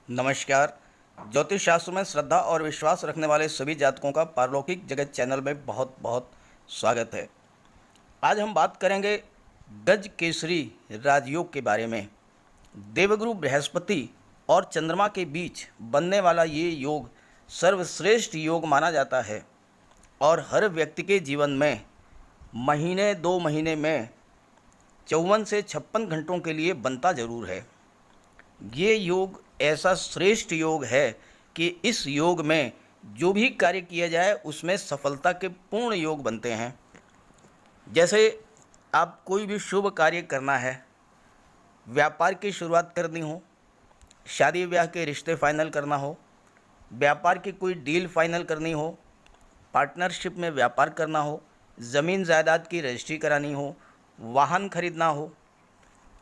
नमस्कार। ज्योतिष शास्त्र में श्रद्धा और विश्वास रखने वाले सभी जातकों का पारलौकिक जगत चैनल में बहुत बहुत स्वागत है। आज हम बात करेंगे गज केसरी राजयोग के बारे में। देवगुरु बृहस्पति और चंद्रमा के बीच बनने वाला ये योग सर्वश्रेष्ठ योग माना जाता है और हर व्यक्ति के जीवन में महीने 2 महीने में 54 से 56 घंटों के लिए बनता ज़रूर है। ये योग ऐसा श्रेष्ठ योग है कि इस योग में जो भी कार्य किया जाए उसमें सफलता के पूर्ण योग बनते हैं। जैसे आप कोई भी शुभ कार्य करना है, व्यापार की शुरुआत करनी हो, शादी ब्याह के रिश्ते फाइनल करना हो, व्यापार की कोई डील फाइनल करनी हो, पार्टनरशिप में व्यापार करना हो, ज़मीन जायदाद की रजिस्ट्री करानी हो, वाहन खरीदना हो,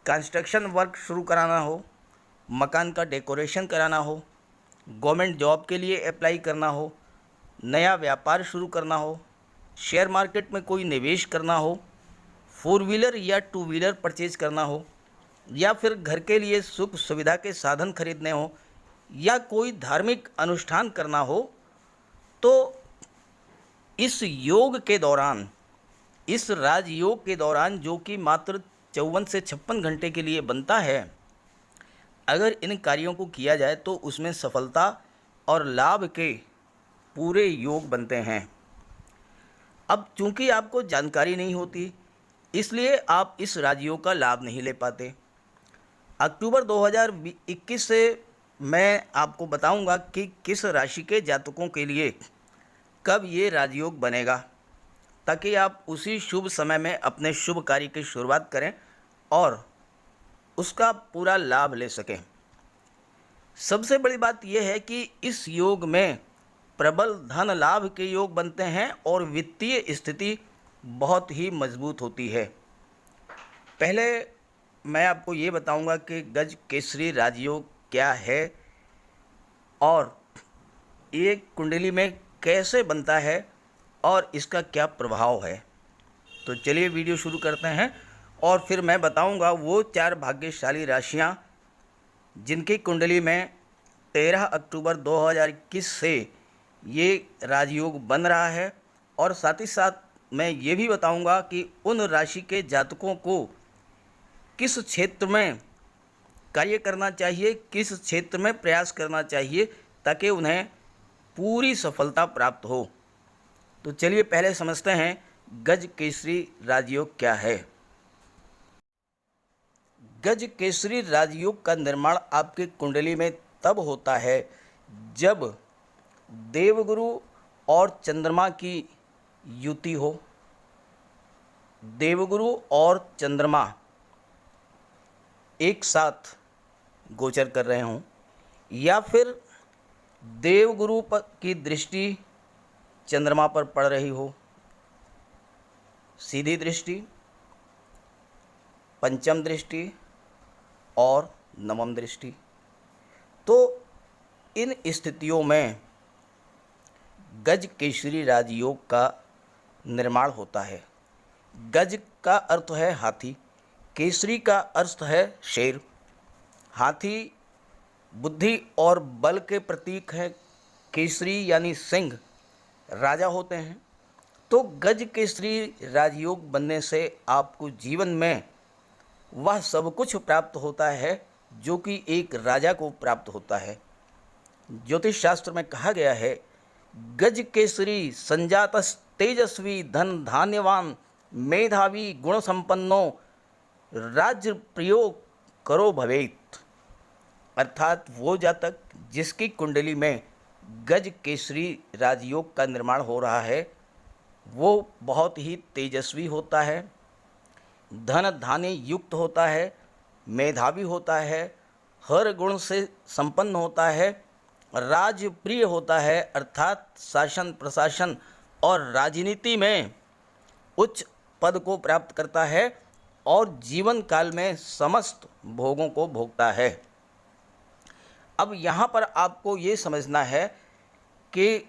कंस्ट्रक्शन वर्क शुरू कराना हो, मकान का डेकोरेशन कराना हो, गवर्नमेंट जॉब के लिए अप्लाई करना हो, नया व्यापार शुरू करना हो, शेयर मार्केट में कोई निवेश करना हो, 4 व्हीलर या 2 व्हीलर परचेज करना हो, या फिर घर के लिए सुख सुविधा के साधन खरीदने हो, या कोई धार्मिक अनुष्ठान करना हो, तो इस योग के दौरान, इस राजयोग के दौरान जो कि मात्र 54 से 56 घंटे के लिए बनता है, अगर इन कार्यों को किया जाए तो उसमें सफलता और लाभ के पूरे योग बनते हैं। अब चूंकि आपको जानकारी नहीं होती, इसलिए आप इस राजयोग का लाभ नहीं ले पाते। अक्टूबर 2021 से मैं आपको बताऊंगा कि किस राशि के जातकों के लिए कब ये राजयोग बनेगा, ताकि आप उसी शुभ समय में अपने शुभ कार्य की शुरुआत करें और उसका पूरा लाभ ले सकें। सबसे बड़ी बात यह है कि इस योग में प्रबल धन लाभ के योग बनते हैं और वित्तीय स्थिति बहुत ही मजबूत होती है। पहले मैं आपको ये बताऊंगा कि गज केसरी राजयोग क्या है और ये कुंडली में कैसे बनता है और इसका क्या प्रभाव है। तो चलिए वीडियो शुरू करते हैं और फिर मैं बताऊंगा वो 4 भाग्यशाली राशियां जिनकी कुंडली में 13 अक्टूबर 2021 से ये राजयोग बन रहा है, और साथ ही साथ मैं ये भी बताऊंगा कि उन राशि के जातकों को किस क्षेत्र में कार्य करना चाहिए, किस क्षेत्र में प्रयास करना चाहिए ताकि उन्हें पूरी सफलता प्राप्त हो। तो चलिए पहले समझते हैं गज केसरी राजयोग क्या है। गज केसरी राजयोग का निर्माण आपके कुंडली में तब होता है जब देवगुरु और चंद्रमा की युति हो, देवगुरु और चंद्रमा एक साथ गोचर कर रहे हों, या फिर देवगुरु पर की दृष्टि चंद्रमा पर पड़ रही हो, सीधी दृष्टि, पंचम दृष्टि और नवम दृष्टि। तो इन स्थितियों में गज केसरी राजयोग का निर्माण होता है। गज का अर्थ है हाथी, केसरी का अर्थ है शेर। हाथी बुद्धि और बल के प्रतीक है, केसरी यानी सिंह राजा होते हैं। तो गज केसरी राजयोग बनने से आपको जीवन में वह सब कुछ प्राप्त होता है जो कि एक राजा को प्राप्त होता है। ज्योतिष शास्त्र में कहा गया है, गज केसरी संजातस तेजस्वी धन धान्यवान मेधावी गुण संपन्नो राज्य प्रयोग करो भवेत। अर्थात वो जातक जिसकी कुंडली में गज केसरी राजयोग का निर्माण हो रहा है वो बहुत ही तेजस्वी होता है, धन धान्य युक्त होता है, मेधावी होता है, हर गुण से संपन्न होता है, राजप्रिय होता है, अर्थात शासन प्रशासन और राजनीति में उच्च पद को प्राप्त करता है और जीवन काल में समस्त भोगों को भोगता है। अब यहाँ पर आपको ये समझना है कि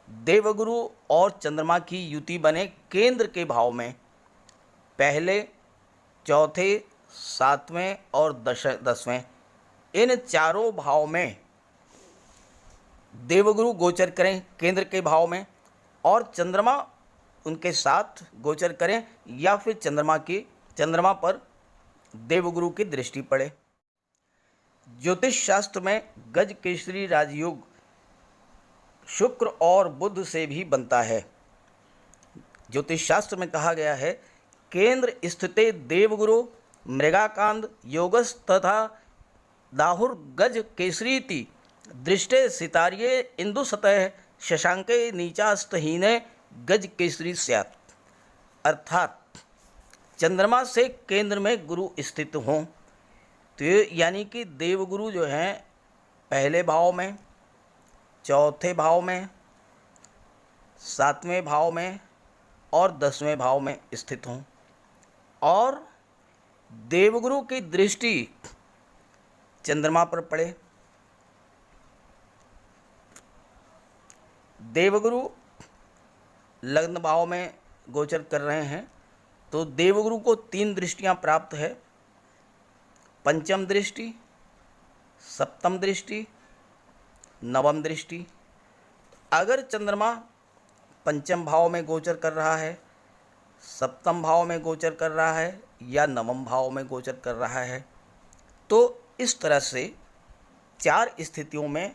देवगुरु और चंद्रमा की युति बने केंद्र के भाव में, पहले, चौथे, 7वें और 10वें इन चारों भाव में देवगुरु गोचर करें केंद्र के भाव में, और चंद्रमा उनके साथ गोचर करें, या फिर चंद्रमा पर देवगुरु की दृष्टि पड़े। ज्योतिष शास्त्र में गज केसरी राजयोग शुक्र और बुध से भी बनता है। ज्योतिष शास्त्र में कहा गया है, केंद्र स्थिते देवगुरु मृगाकांद योगस तथा दाहुर गज केसरीति दृष्टे सितार्ये इंदु सतह शशांके नीचास्तहीने गज केसरी स्यात्। अर्थात चंद्रमा से केंद्र में गुरु स्थित हों, तो यानी कि देवगुरु जो हैं पहले भाव में, चौथे भाव में, सातवें भाव में और 10वें भाव में स्थित हों, और देवगुरु की दृष्टि चंद्रमा पर पड़े। देवगुरु लग्न भाव में गोचर कर रहे हैं, तो देवगुरु को 3 दृष्टियां प्राप्त है, पंचम दृष्टि, सप्तम दृष्टि, नवम दृष्टि। अगर चंद्रमा पंचम भाव में गोचर कर रहा है, सप्तम भाव में गोचर कर रहा है या नवम भाव में गोचर कर रहा है, तो इस तरह से 4 स्थितियों में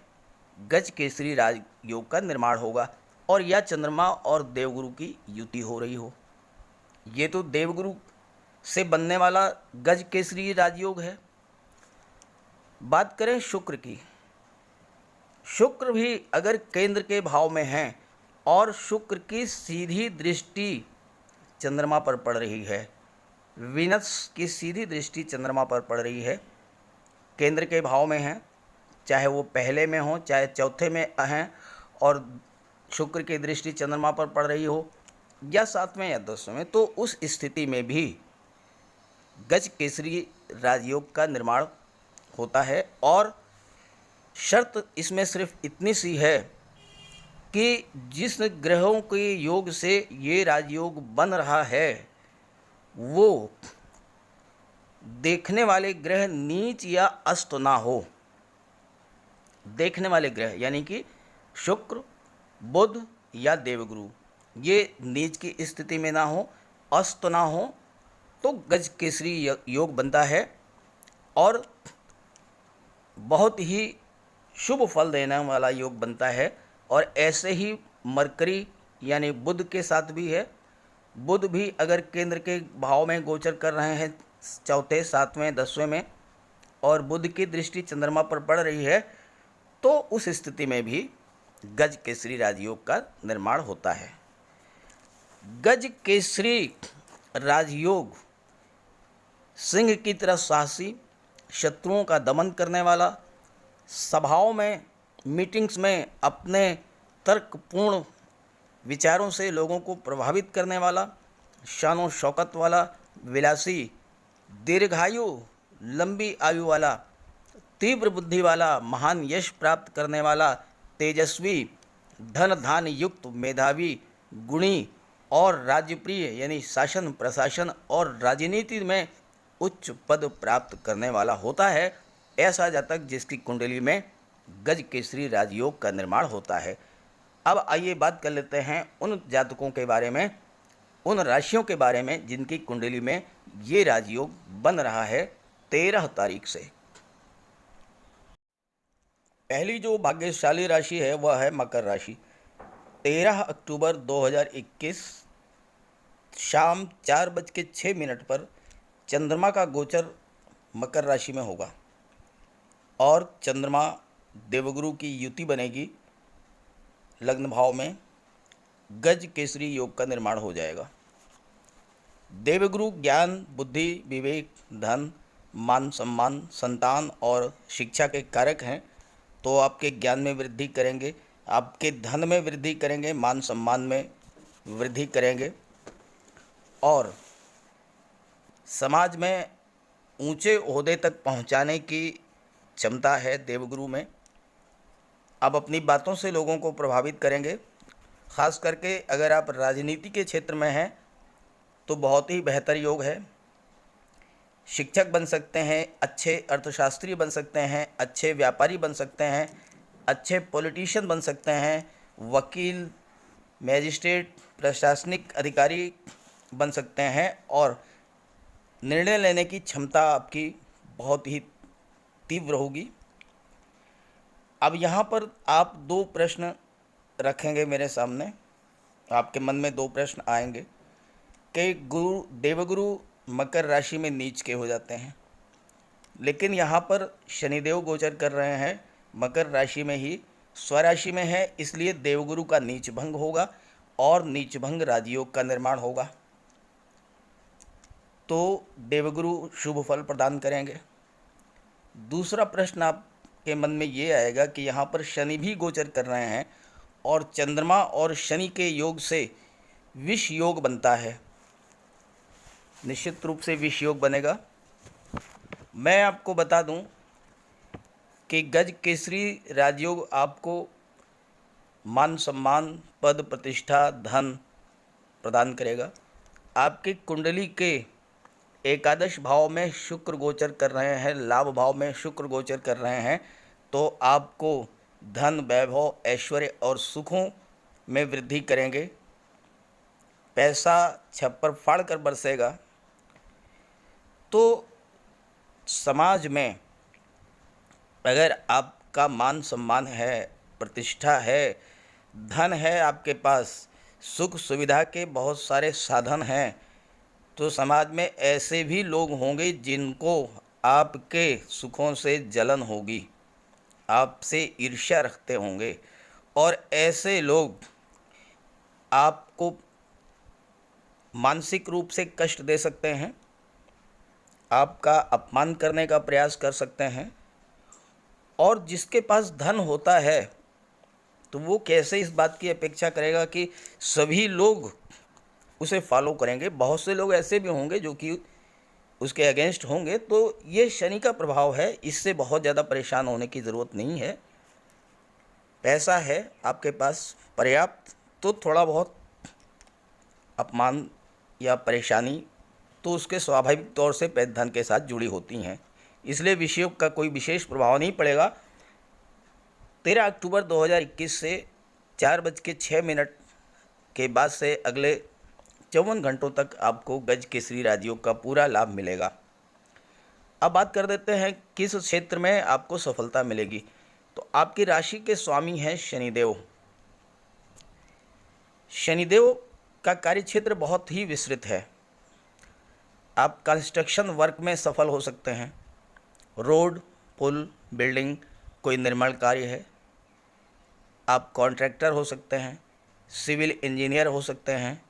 गज केसरी राजयोग का निर्माण होगा, और या चंद्रमा और देवगुरु की युति हो रही हो। ये तो देवगुरु से बनने वाला गज केसरी राजयोग है। बात करें शुक्र की, शुक्र भी अगर केंद्र के भाव में हैं और शुक्र की सीधी दृष्टि चंद्रमा पर पड़ रही है, वीनस की सीधी दृष्टि चंद्रमा पर पड़ रही है, केंद्र के भाव में हैं, चाहे वो पहले में हो चाहे चौथे में हैं, और शुक्र की दृष्टि चंद्रमा पर पड़ रही हो, या 7वें या 10वें में, तो उस स्थिति में भी गज केसरी राजयोग का निर्माण होता है। और शर्त इसमें सिर्फ इतनी सी है कि जिस ग्रहों के योग से ये राजयोग बन रहा है, वो देखने वाले ग्रह नीच या अस्त ना हो। देखने वाले ग्रह यानी कि शुक्र, बुध या देवगुरु, ये नीच की स्थिति में ना हो, अस्त ना हो, तो गज केसरी योग बनता है और बहुत ही शुभ फल देने वाला योग बनता है। और ऐसे ही मरकरी यानी बुध के साथ भी है। बुध भी अगर केंद्र के भाव में गोचर कर रहे हैं चौथे, 7वें, 10वें में, और बुध की दृष्टि चंद्रमा पर पड़ रही है, तो उस स्थिति में भी गज केसरी राजयोग का निर्माण होता है। गज केसरी राजयोग सिंह की तरह साहसी, शत्रुओं का दमन करने वाला, सभाओं में, मीटिंग्स में अपने तर्कपूर्ण विचारों से लोगों को प्रभावित करने वाला, शानो शौकत वाला, विलासी, दीर्घायु, लंबी आयु वाला, तीव्र बुद्धि वाला, महान यश प्राप्त करने वाला, तेजस्वी, धन धान युक्त, मेधावी, गुणी और राज्यप्रिय यानी शासन प्रशासन और राजनीति में उच्च पद प्राप्त करने वाला होता है, ऐसा जातक जिसकी कुंडली में गज केसरी राजयोग का निर्माण होता है। अब आइए बात कर लेते हैं उन जातकों के बारे में, उन राशियों के बारे में जिनकी कुंडली में ये राजयोग बन रहा है 13 तारीख से। पहली जो भाग्यशाली राशि है वह है मकर राशि। 13 अक्टूबर 2021 शाम 4:06 पर चंद्रमा का गोचर मकर राशि में होगा और चंद्रमा देवगुरु की युति बनेगी, लग्न भाव में गज केसरी योग का निर्माण हो जाएगा। देवगुरु ज्ञान, बुद्धि, विवेक, धन, मान सम्मान, संतान और शिक्षा के कारक हैं, तो आपके ज्ञान में वृद्धि करेंगे, आपके धन में वृद्धि करेंगे, मान सम्मान में वृद्धि करेंगे और समाज में ऊंचे ओहदे तक पहुंचाने की क्षमता है देवगुरु में। अब अपनी बातों से लोगों को प्रभावित करेंगे, ख़ास करके अगर आप राजनीति के क्षेत्र में हैं तो बहुत ही बेहतर योग है। शिक्षक बन सकते हैं, अच्छे अर्थशास्त्री बन सकते हैं, अच्छे व्यापारी बन सकते हैं, अच्छे पॉलिटिशियन बन सकते हैं, वकील, मैजिस्ट्रेट, प्रशासनिक अधिकारी बन सकते हैं और निर्णय लेने की क्षमता आपकी बहुत ही तीव्र होगी। अब यहाँ पर आप दो प्रश्न रखेंगे मेरे सामने, आपके मन में दो प्रश्न आएंगे कि देवगुरु मकर राशि में नीच के हो जाते हैं, लेकिन यहाँ पर शनिदेव गोचर कर रहे हैं मकर राशि में ही, स्वराशि में है, इसलिए देवगुरु का नीच भंग होगा और नीच भंग राजयोग का निर्माण होगा। तो देवगुरु शुभ फल प्रदान करेंगे। दूसरा प्रश्न आपके मन में ये आएगा कि यहाँ पर शनि भी गोचर कर रहे हैं और चंद्रमा और शनि के योग से विष योग बनता है, निश्चित रूप से विष योग बनेगा। मैं आपको बता दूं कि गज केसरी राजयोग आपको मान सम्मान, पद प्रतिष्ठा, धन प्रदान करेगा। आपकी कुंडली के एकादश भाव में शुक्र गोचर कर रहे हैं, लाभ भाव में शुक्र गोचर कर रहे हैं, तो आपको धन, वैभव, ऐश्वर्य और सुखों में वृद्धि करेंगे। पैसा छप्पर फाड़ कर बरसेगा। तो समाज में अगर आपका मान सम्मान है, प्रतिष्ठा है, धन है, आपके पास सुख सुविधा के बहुत सारे साधन हैं, तो समाज में ऐसे भी लोग होंगे जिनको आपके सुखों से जलन होगी, आपसे ईर्ष्या रखते होंगे और ऐसे लोग आपको मानसिक रूप से कष्ट दे सकते हैं, आपका अपमान करने का प्रयास कर सकते हैं। और जिसके पास धन होता है तो वो कैसे इस बात की अपेक्षा करेगा कि सभी लोग उसे फॉलो करेंगे। बहुत से लोग ऐसे भी होंगे जो कि उसके अगेंस्ट होंगे। तो ये शनि का प्रभाव है, इससे बहुत ज़्यादा परेशान होने की ज़रूरत नहीं है। पैसा है आपके पास पर्याप्त, तो थोड़ा बहुत अपमान या परेशानी तो उसके स्वाभाविक तौर से धन के साथ जुड़ी होती हैं, इसलिए विषयोग का कोई विशेष प्रभाव नहीं पड़ेगा। 13 अक्टूबर 2021 से 4:06 के बाद से अगले 54 घंटों तक आपको गज केसरी राजयोग का पूरा लाभ मिलेगा। अब बात कर देते हैं किस क्षेत्र में आपको सफलता मिलेगी। तो आपकी राशि के स्वामी हैं शनिदेव। शनिदेव का कार्य क्षेत्र बहुत ही विस्तृत है। आप कंस्ट्रक्शन वर्क में सफल हो सकते हैं, रोड, पुल, बिल्डिंग, कोई निर्माण कार्य है। आप कॉन्ट्रैक्टर हो सकते हैं, सिविल इंजीनियर हो सकते हैं,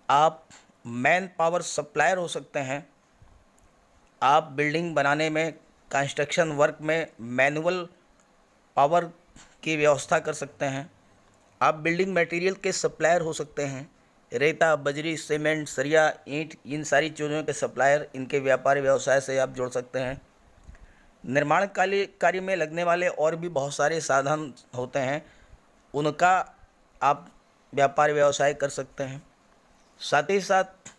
आप मैन पावर सप्लायर हो सकते हैं, आप बिल्डिंग बनाने में, कंस्ट्रक्शन वर्क में मैनुअल पावर की व्यवस्था कर सकते हैं, आप बिल्डिंग मटेरियल के सप्लायर हो सकते हैं, रेता, बजरी, सीमेंट, सरिया, ईंट, इन सारी चीज़ों के सप्लायर, इनके व्यापार व्यवसाय से आप जुड़ सकते हैं। निर्माण कार्य में लगने वाले और भी बहुत सारे साधन होते हैं, उनका आप व्यापार व्यवसाय कर सकते हैं। साथ ही साथ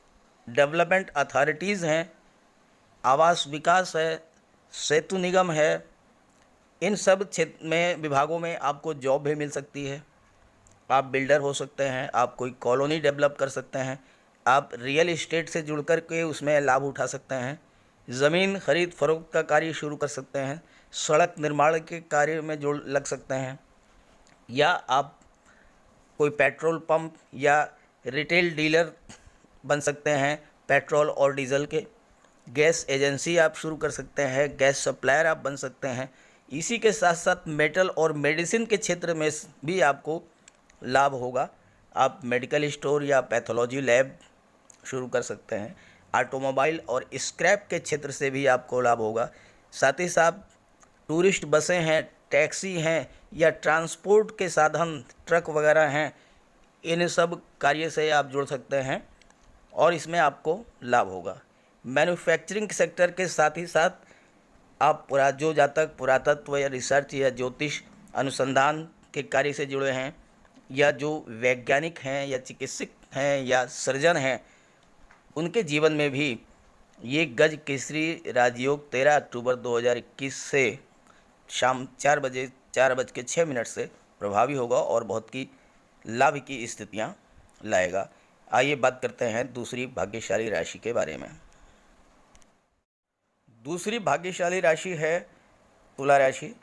डेवलपमेंट अथॉरिटीज़ हैं, आवास विकास है, सेतु निगम है, इन सब क्षेत्र में विभागों में आपको जॉब भी मिल सकती है। आप बिल्डर हो सकते हैं, आप कोई कॉलोनी डेवलप कर सकते हैं, आप रियल इस्टेट से जुड़ कर के उसमें लाभ उठा सकते हैं, ज़मीन खरीद फरोख्त का कार्य शुरू कर सकते हैं, सड़क निर्माण के कार्य में जुड़ लग सकते हैं, या आप कोई पेट्रोल पंप या रिटेल डीलर बन सकते हैं पेट्रोल और डीजल के, गैस एजेंसी आप शुरू कर सकते हैं, गैस सप्लायर आप बन सकते हैं। इसी के साथ साथ मेटल और मेडिसिन के क्षेत्र में भी आपको लाभ होगा। आप मेडिकल स्टोर या पैथोलॉजी लैब शुरू कर सकते हैं। ऑटोमोबाइल और स्क्रैप के क्षेत्र से भी आपको लाभ होगा। साथ ही साथ टूरिस्ट बसें हैं, टैक्सी हैं, या ट्रांसपोर्ट के साधन ट्रक वगैरह हैं, इन सब कार्य से आप जुड़ सकते हैं और इसमें आपको लाभ होगा। मैन्युफैक्चरिंग सेक्टर के साथ ही साथ आप जो जातक पुरातत्व या रिसर्च या ज्योतिष अनुसंधान के कार्य से जुड़े हैं, या जो वैज्ञानिक हैं या चिकित्सक हैं या सर्जन हैं, उनके जीवन में भी ये गज केसरी राजयोग 13 अक्टूबर 2021 से शाम 4:06 से प्रभावी होगा और बहुत की लाभ की स्थितियाँ लाएगा। आइए बात करते हैं दूसरी भाग्यशाली राशि के बारे में। दूसरी भाग्यशाली राशि है तुला राशि।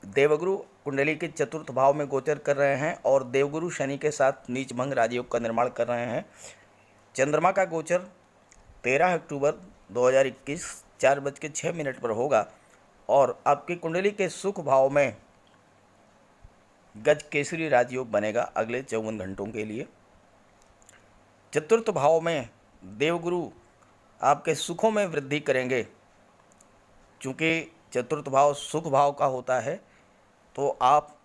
देवगुरु कुंडली के चतुर्थ भाव में गोचर कर रहे हैं और देवगुरु शनि के साथ नीच भंग राजयोग का निर्माण कर रहे हैं। चंद्रमा का गोचर 13 अक्टूबर 2021 4:06 पर होगा और आपकी कुंडली के सुख भाव में गज केसरी राजयोग बनेगा अगले 54 घंटों के लिए। चतुर्थ भाव में देवगुरु आपके सुखों में वृद्धि करेंगे। चूँकि चतुर्थ भाव सुख भाव का होता है तो आप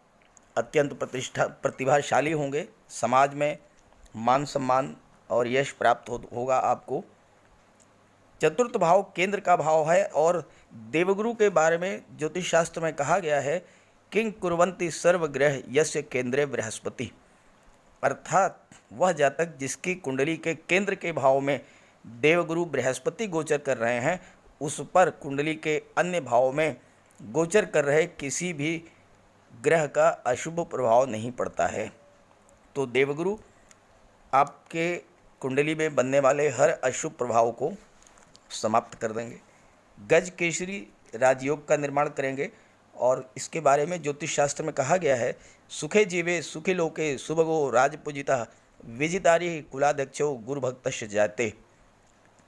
अत्यंत प्रतिभाशाली होंगे। समाज में मान सम्मान और यश प्राप्त होगा आपको। चतुर्थ भाव केंद्र का भाव है और देवगुरु के बारे में ज्योतिष शास्त्र में कहा गया है किंग कुर्वन्ति सर्वग्रह यस्य केंद्रे बृहस्पति, अर्थात वह जातक जिसकी कुंडली के केंद्र के भाव में देवगुरु बृहस्पति गोचर कर रहे हैं उस पर कुंडली के अन्य भाव में गोचर कर रहे किसी भी ग्रह का अशुभ प्रभाव नहीं पड़ता है। तो देवगुरु आपके कुंडली में बनने वाले हर अशुभ प्रभाव को समाप्त कर देंगे। गज केसरी राजयोग का निर्माण करेंगे और इसके बारे में ज्योतिष शास्त्र में कहा गया है सुखे जीवे सुखी लोके सुभगो राजपूजिता विजितारी कुलाध्यक्षो गुरुभक्तश्च जाते,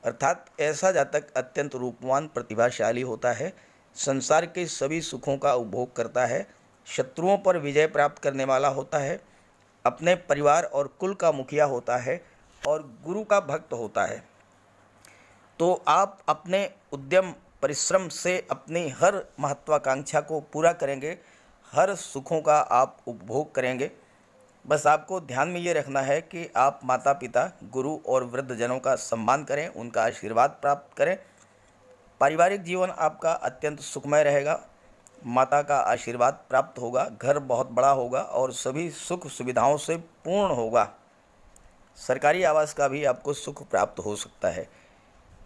अर्थात ऐसा जातक अत्यंत रूपवान प्रतिभाशाली होता है, संसार के सभी सुखों का उपभोग करता है, शत्रुओं पर विजय प्राप्त करने वाला होता है, अपने परिवार और कुल का मुखिया होता है और गुरु का भक्त होता है। तो आप अपने उद्यम परिश्रम से अपनी हर महत्वाकांक्षा को पूरा करेंगे, हर सुखों का आप उपभोग करेंगे। बस आपको ध्यान में ये रखना है कि आप माता पिता गुरु और वृद्धजनों का सम्मान करें, उनका आशीर्वाद प्राप्त करें। पारिवारिक जीवन आपका अत्यंत सुखमय रहेगा, माता का आशीर्वाद प्राप्त होगा, घर बहुत बड़ा होगा और सभी सुख सुविधाओं से पूर्ण होगा। सरकारी आवास का भी आपको सुख प्राप्त हो सकता है।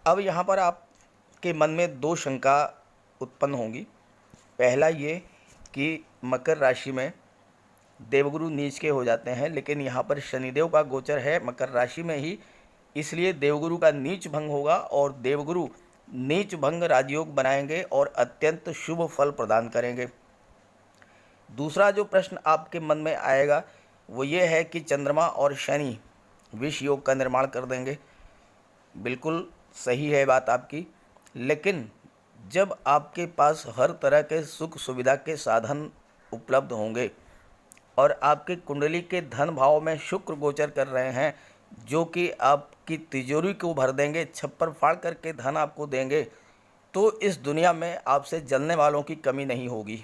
अब यहाँ पर आपके मन में दो शंका उत्पन्न होंगी। पहला ये कि मकर राशि में देवगुरु नीच के हो जाते हैं, लेकिन यहाँ पर शनिदेव का गोचर है मकर राशि में ही, इसलिए देवगुरु का नीच भंग होगा और देवगुरु नीच भंग राजयोग बनाएंगे और अत्यंत शुभ फल प्रदान करेंगे। दूसरा जो प्रश्न आपके मन में आएगा वो ये है कि चंद्रमा और शनि विष योग का निर्माण कर देंगे। बिल्कुल सही है बात आपकी, लेकिन जब आपके पास हर तरह के सुख सुविधा के साधन उपलब्ध होंगे और आपके कुंडली के धन भाव में शुक्र गोचर कर रहे हैं जो कि आपकी तिजोरी को भर देंगे, छप्पर फाड़ करके धन आपको देंगे, तो इस दुनिया में आपसे जलने वालों की कमी नहीं होगी।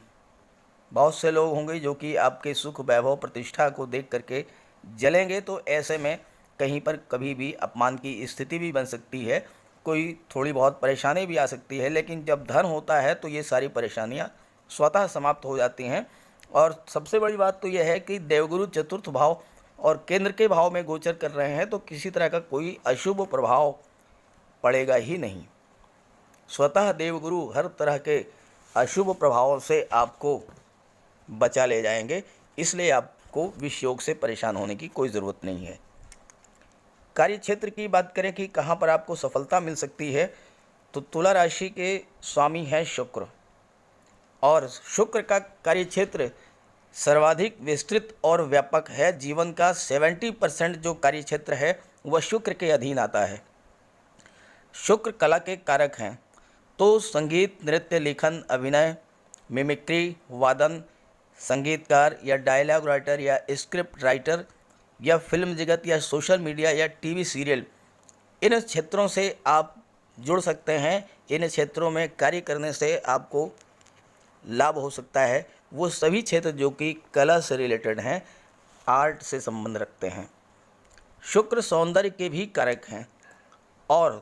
बहुत से लोग होंगे जो कि आपके सुख वैभव प्रतिष्ठा को देख करके जलेंगे, तो ऐसे में कहीं पर कभी भी अपमान की स्थिति भी बन सकती है, कोई थोड़ी बहुत परेशानी भी आ सकती है, लेकिन जब धन होता है तो ये सारी परेशानियां स्वतः समाप्त हो जाती हैं। और सबसे बड़ी बात तो यह है कि देवगुरु चतुर्थ भाव और केंद्र के भाव में गोचर कर रहे हैं तो किसी तरह का कोई अशुभ प्रभाव पड़ेगा ही नहीं। स्वतः देवगुरु हर तरह के अशुभ प्रभावों से आपको बचा ले जाएंगे, इसलिए आपको विष योग से परेशान होने की कोई ज़रूरत नहीं है। कार्य क्षेत्र की बात करें कि कहाँ पर आपको सफलता मिल सकती है, तो तुला राशि के स्वामी हैं शुक्र और शुक्र का कार्य क्षेत्र सर्वाधिक विस्तृत और व्यापक है। जीवन का 70% जो कार्य क्षेत्र है वह शुक्र के अधीन आता है। शुक्र कला के कारक हैं, तो संगीत, नृत्य, लेखन, अभिनय, मिमिक्री, वादन, संगीतकार या डायलॉग राइटर या स्क्रिप्ट राइटर या फिल्म जगत या सोशल मीडिया या टीवी सीरियल, इन क्षेत्रों से आप जुड़ सकते हैं। इन क्षेत्रों में कार्य करने से आपको लाभ हो सकता है। वो सभी क्षेत्र जो कि कला से रिलेटेड हैं, आर्ट से संबंध रखते हैं। शुक्र सौंदर्य के भी कारक हैं और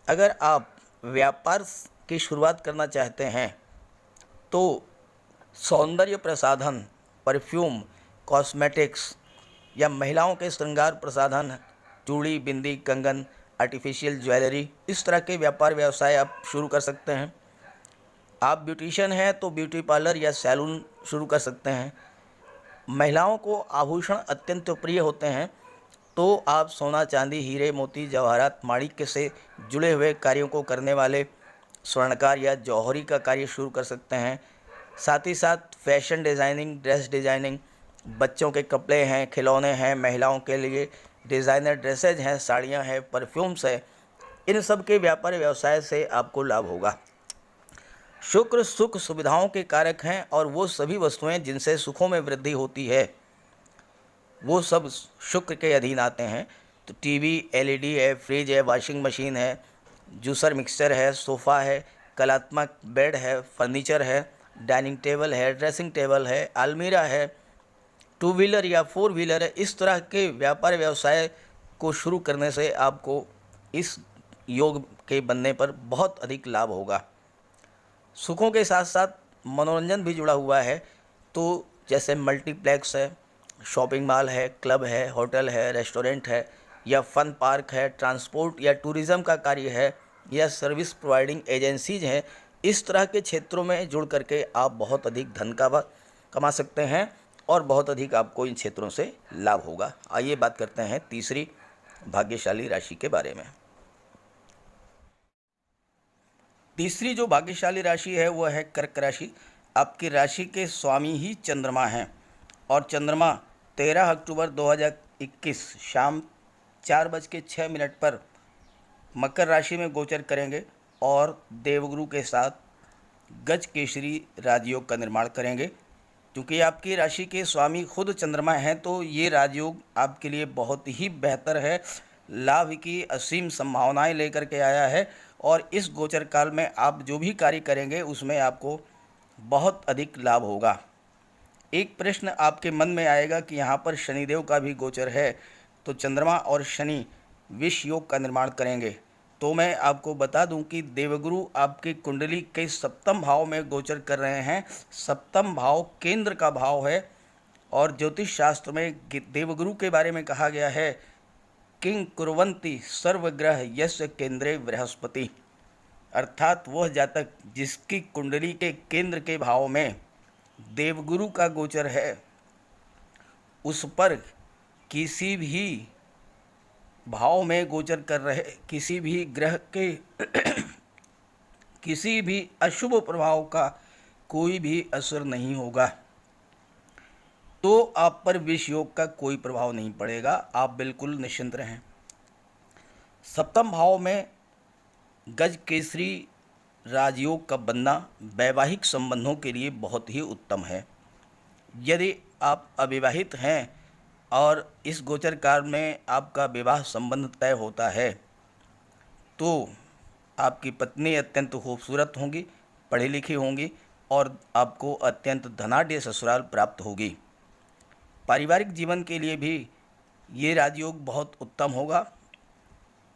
अगर आप व्यापार की शुरुआत करना चाहते हैं तो सौंदर्य प्रसाधन, परफ्यूम, कॉस्मेटिक्स या महिलाओं के श्रृंगार प्रसाधन, चूड़ी, बिंदी, कंगन आर्टिफिशियल ज्वेलरी, इस तरह के व्यापार व्यवसाय आप शुरू कर सकते हैं। आप ब्यूटिशियन हैं तो ब्यूटी पार्लर या सैलून शुरू कर सकते हैं। महिलाओं को आभूषण अत्यंत प्रिय होते हैं, तो आप सोना, चांदी, हीरे, मोती, जवाहरात, माणिक्य से जुड़े हुए कार्यों को करने वाले स्वर्णकार या जौहरी का कार्य शुरू कर सकते हैं। साथ ही साथ फैशन डिज़ाइनिंग, ड्रेस डिज़ाइनिंग, बच्चों के कपड़े हैं, खिलौने हैं, महिलाओं के लिए डिज़ाइनर ड्रेसेज हैं, साड़ियाँ हैं, परफ्यूम्स हैं, इन सब के व्यापार व्यवसाय से आपको लाभ होगा। शुक्र सुख सुविधाओं के कारक हैं और वो सभी वस्तुएं जिनसे सुखों में वृद्धि होती है वो सब शुक्र के अधीन आते हैं। तो टीवी, एलईडी है, फ्रिज है, वॉशिंग मशीन है, जूसर मिक्सर है, सोफ़ा है, कलात्मक बेड है, फर्नीचर है, डाइनिंग टेबल है, ड्रेसिंग टेबल है, अलमीरा है, टू व्हीलर या फोर व्हीलर है। इस तरह के व्यापार व्यवसाय को शुरू करने से आपको इस योग के बनने पर बहुत अधिक लाभ होगा। सुखों के साथ साथ मनोरंजन भी जुड़ा हुआ है, तो जैसे मल्टीप्लेक्स है, शॉपिंग मॉल है, क्लब है, होटल है, रेस्टोरेंट है या फन पार्क है, ट्रांसपोर्ट या टूरिज़्म का कार्य है या सर्विस प्रोवाइडिंग एजेंसीज हैं। इस तरह के क्षेत्रों में जुड़ करके आप बहुत अधिक धन का कमा सकते हैं और बहुत अधिक आपको इन क्षेत्रों से लाभ होगा। आइए बात करते हैं तीसरी भाग्यशाली राशि के बारे में। तीसरी जो भाग्यशाली राशि है वह है कर्क राशि। आपकी राशि के स्वामी ही चंद्रमा हैं और चंद्रमा 13 अक्टूबर 2021 शाम 4:06 पर मकर राशि में गोचर करेंगे और देवगुरु के साथ गज केसरी राजयोग का निर्माण करेंगे। क्योंकि आपकी राशि के स्वामी खुद चंद्रमा हैं तो ये राजयोग आपके लिए बहुत ही बेहतर है, लाभ की असीम संभावनाएं लेकर के आया है और इस गोचर काल में आप जो भी कार्य करेंगे उसमें आपको बहुत अधिक लाभ होगा। एक प्रश्न आपके मन में आएगा कि यहाँ पर शनिदेव का भी गोचर है, तो चंद्रमा और शनि विष योग का निर्माण करेंगे। तो मैं आपको बता दूं कि देवगुरु आपकी कुंडली के सप्तम भाव में गोचर कर रहे हैं। सप्तम भाव केंद्र का भाव है और ज्योतिष शास्त्र में देवगुरु के बारे में कहा गया है किंग कुर्वन्ति सर्वग्रह यस्य केंद्रे बृहस्पति, अर्थात वह जातक जिसकी कुंडली के केंद्र के भाव में देवगुरु का गोचर है उस पर किसी भी भाव में गोचर कर रहे किसी भी ग्रह के किसी भी अशुभ प्रभाव का कोई भी असर नहीं होगा। तो आप पर विष योग का कोई प्रभाव नहीं पड़ेगा, आप बिल्कुल निश्चिंत रहें। सप्तम भाव में गज केसरी राजयोग का बनना वैवाहिक संबंधों के लिए बहुत ही उत्तम है। यदि आप अविवाहित हैं और इस गोचर काल में आपका विवाह संबंध तय होता है तो आपकी पत्नी अत्यंत खूबसूरत होंगी, पढ़ी लिखी होंगी और आपको अत्यंत धनाढ्य ससुराल प्राप्त होगी। पारिवारिक जीवन के लिए भी ये राजयोग बहुत उत्तम होगा।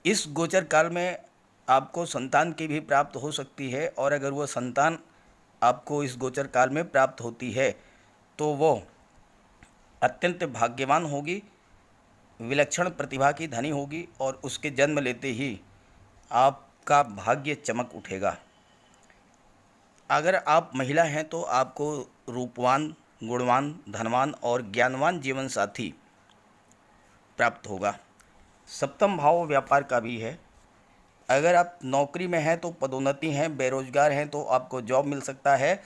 इस गोचर काल में आपको संतान की भी प्राप्त हो सकती है और अगर वह संतान आपको इस गोचर काल में प्राप्त होती है तो वो अत्यंत भाग्यवान होगी, विलक्षण प्रतिभा की धनी होगी और उसके जन्म लेते ही आपका भाग्य चमक उठेगा। अगर आप महिला हैं तो आपको रूपवान, गुणवान, धनवान और ज्ञानवान जीवन साथी प्राप्त होगा। सप्तम भाव व्यापार का भी है। अगर आप नौकरी में हैं तो पदोन्नति हैं, बेरोजगार हैं तो आपको जॉब मिल सकता है।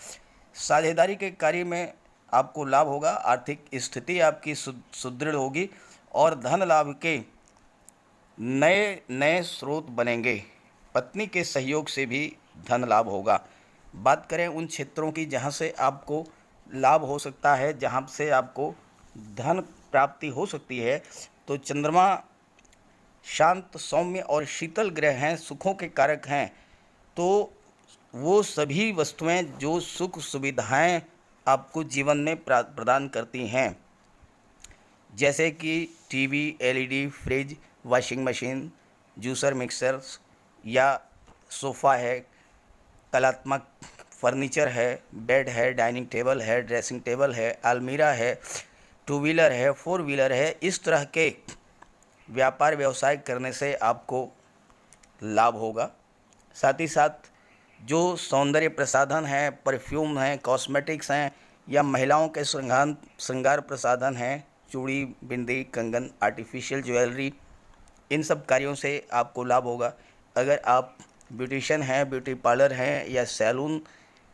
साझेदारी के कार्य में आपको लाभ होगा, आर्थिक स्थिति आपकी सुदृढ़ होगी और धन लाभ के नए नए स्रोत बनेंगे। पत्नी के सहयोग से भी धन लाभ होगा। बात करें उन क्षेत्रों की जहां से आपको लाभ हो सकता है, जहां से आपको धन प्राप्ति हो सकती है, तो चंद्रमा शांत, सौम्य और शीतल ग्रह हैं, सुखों के कारक हैं। तो वो सभी वस्तुएं जो सुख सुविधाएं आपको जीवन में प्रदान करती हैं, जैसे कि TV, LED, fridge, washing machine, juicer mixer या सोफ़ा है, कलात्मक फर्नीचर है, बेड है, डाइनिंग टेबल है, ड्रेसिंग टेबल है, अलमीरा है, टू व्हीलर है, फोर व्हीलर है। इस तरह के व्यापार व्यवसाय करने से आपको लाभ होगा। साथ ही साथ जो सौंदर्य प्रसाधन हैं, परफ्यूम हैं, कॉस्मेटिक्स हैं या महिलाओं के श्रृंगार प्रसाधन हैं, चूड़ी, बिंदी, कंगन, आर्टिफिशियल ज्वेलरी, इन सब कार्यों से आपको लाभ होगा। अगर आप ब्यूटिशियन हैं, ब्यूटी पार्लर हैं या सैलून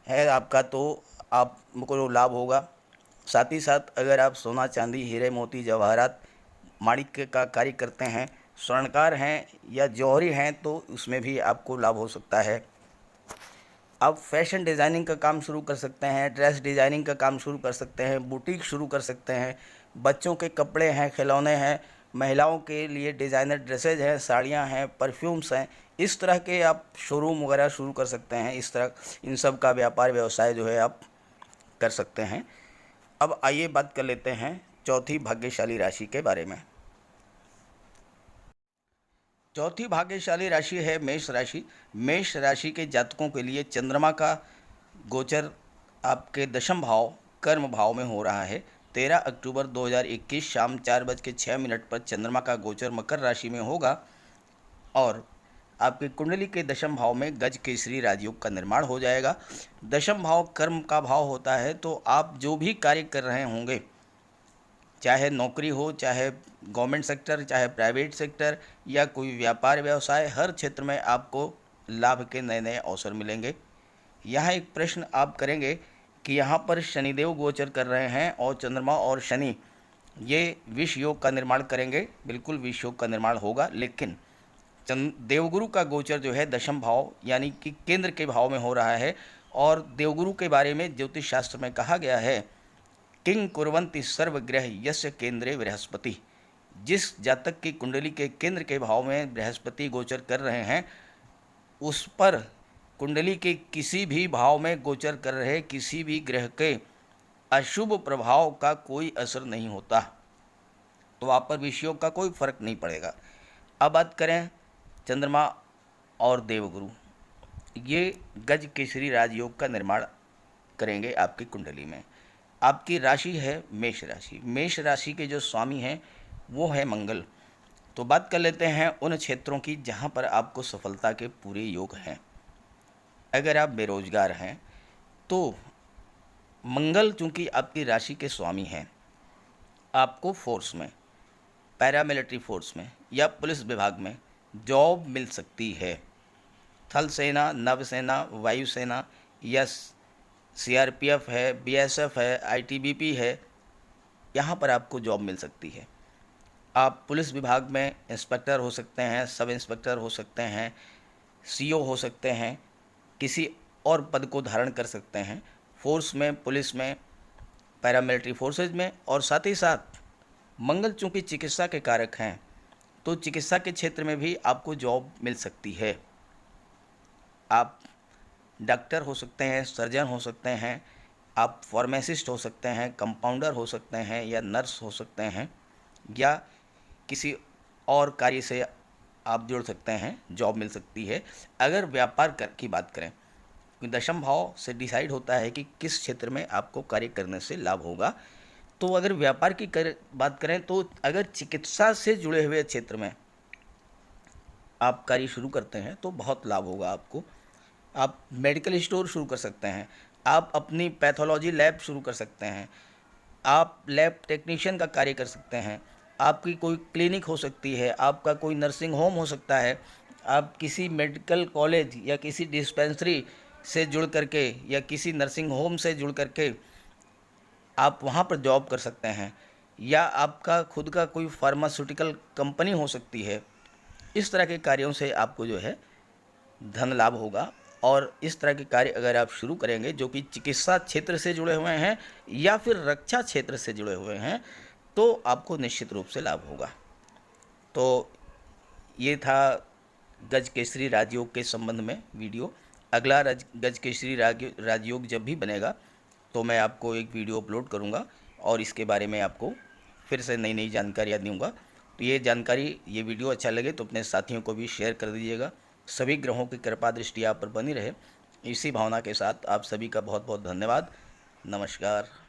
है आपका, तो आपको लाभ होगा। साथ ही साथ अगर आप सोना, चांदी, हीरे, मोती, जवाहरात, माणिक्य का कार्य करते हैं, स्वर्णकार हैं या जौहरी हैं, तो उसमें भी आपको लाभ हो सकता है। आप फैशन डिज़ाइनिंग का काम शुरू कर सकते हैं, ड्रेस डिज़ाइनिंग का काम शुरू कर सकते हैं, बुटीक शुरू कर सकते हैं, बच्चों के कपड़े हैं, खिलौने हैं, महिलाओं के लिए डिज़ाइनर ड्रेसेज हैं, साड़ियाँ हैं, परफ्यूम्स हैं, इस तरह के आप शोरूम वगैरह शुरू कर सकते हैं। इस तरह इन सब का व्यापार व्यवसाय जो है आप कर सकते हैं। अब आइए बात कर लेते हैं चौथी भाग्यशाली राशि के बारे में। चौथी भाग्यशाली राशि है मेष राशि। मेष राशि के जातकों के लिए चंद्रमा का गोचर आपके दशम भाव कर्म भाव में हो रहा है। 13 अक्टूबर 2021 शाम 4:06 पर चंद्रमा का गोचर मकर राशि में होगा और आपकी कुंडली के दशम भाव में गज केसरी राजयोग का निर्माण हो जाएगा। दशम भाव कर्म का भाव होता है, तो आप जो भी कार्य कर रहे होंगे, चाहे नौकरी हो, चाहे गवर्नमेंट सेक्टर, चाहे प्राइवेट सेक्टर या कोई व्यापार व्यवसाय, हर क्षेत्र में आपको लाभ के नए नए अवसर मिलेंगे। यहाँ एक प्रश्न आप करेंगे कि यहाँ पर शनिदेव गोचर कर रहे हैं और चंद्रमा और शनि ये विष योग का निर्माण करेंगे। बिल्कुल विष योग का निर्माण होगा, लेकिन देवगुरु का गोचर जो है दशम भाव यानी कि केंद्र के भाव में हो रहा है। और देवगुरु के बारे में ज्योतिष शास्त्र में कहा गया है, किंग कुर्वन्ति सर्वग्रह यस्य केंद्रे बृहस्पति। जिस जातक की कुंडली के केंद्र के भाव में बृहस्पति गोचर कर रहे हैं, उस पर कुंडली के किसी भी भाव में गोचर कर रहे किसी भी ग्रह के अशुभ प्रभाव का कोई असर नहीं होता, तो वहाँ पर विषयों का कोई फर्क नहीं पड़ेगा। अब बात करें चंद्रमा और देवगुरु, ये गज केसरी राजयोग का निर्माण करेंगे आपकी कुंडली में। आपकी राशि है मेष राशि। मेष राशि के जो स्वामी हैं वो है मंगल। तो बात कर लेते हैं उन क्षेत्रों की जहाँ पर आपको सफलता के पूरे योग हैं। अगर आप बेरोजगार हैं तो मंगल चूँकि आपकी राशि के स्वामी हैं, आपको फोर्स में, पैरामिलिट्री फोर्स में या पुलिस विभाग में जॉब मिल सकती है। थल सेना, नवसेना, वायुसेना या सीआरपीएफ है, बीएसएफ है, आईटीबीपी है, यहाँ पर आपको जॉब मिल सकती है। आप पुलिस विभाग में इंस्पेक्टर हो सकते हैं, सब इंस्पेक्टर हो सकते हैं, सीओ हो सकते हैं, किसी और पद को धारण कर सकते हैं फोर्स में, पुलिस में, पैरामिलिट्री फोर्सेज में। और साथ ही साथ मंगल चूँकि चिकित्सा के कारक हैं, तो चिकित्सा के क्षेत्र में भी आपको जॉब मिल सकती है। आप डॉक्टर हो सकते हैं, सर्जन हो सकते हैं, आप फार्मासिस्ट हो सकते हैं, कंपाउंडर हो सकते हैं या नर्स हो सकते हैं, या किसी और कार्य से आप जुड़ सकते हैं, जॉब मिल सकती है। अगर व्यापार की बात करें, दशम भाव से डिसाइड होता है कि किस क्षेत्र में आपको कार्य करने से लाभ होगा। तो अगर व्यापार की बात करें, तो अगर चिकित्सा से जुड़े हुए क्षेत्र में आप कार्य शुरू करते हैं तो बहुत लाभ होगा आपको। आप मेडिकल स्टोर शुरू कर सकते हैं, आप अपनी पैथोलॉजी लैब शुरू कर सकते हैं, आप लैब टेक्नीशियन का कार्य कर सकते हैं, आपकी कोई क्लिनिक हो सकती है, आपका कोई नर्सिंग होम हो सकता है, आप किसी मेडिकल कॉलेज या किसी डिस्पेंसरी से जुड़ करके या किसी नर्सिंग होम से जुड़ करके आप वहाँ पर जॉब कर सकते हैं, या आपका खुद का कोई फार्मास्यूटिकल कंपनी हो सकती है। इस तरह के कार्यों से आपको जो है धन लाभ होगा। और इस तरह के कार्य अगर आप शुरू करेंगे जो कि चिकित्सा क्षेत्र से जुड़े हुए हैं या फिर रक्षा क्षेत्र से जुड़े हुए हैं, तो आपको निश्चित रूप से लाभ होगा। तो ये था गज केसरी राजयोग के संबंध में वीडियो। अगला गज केसरी राजयोग जब भी बनेगा तो मैं आपको एक वीडियो अपलोड करूंगा और इसके बारे में आपको फिर से नई नई जानकारियाँ दूंगा। तो ये वीडियो अच्छा लगे तो अपने साथियों को भी शेयर कर दीजिएगा। सभी ग्रहों की कृपा दृष्टि आप पर बनी रहे, इसी भावना के साथ आप सभी का बहुत बहुत धन्यवाद। नमस्कार।